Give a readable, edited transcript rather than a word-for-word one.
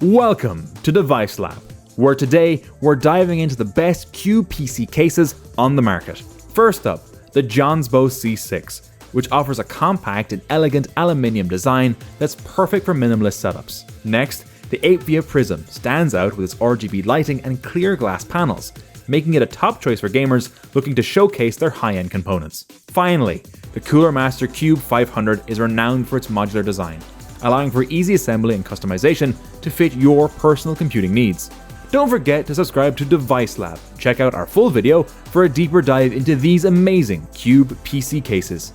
Welcome to Device Lab, where today we're diving into the best Cube PC cases on the market. First up, the Johnsbo C6, which offers a compact and elegant aluminium design that's perfect for minimalist setups. Next, the 8-via Prism stands out with its RGB lighting and clear glass panels, making it a top choice for gamers looking to showcase their high-end components. Finally, the Cooler Master Cube 500 is renowned for its modular design, allowing for easy assembly and customization to fit your personal computing needs. Don't forget to subscribe to Device Lab. Check out our full video for a deeper dive into these amazing Cube PC cases.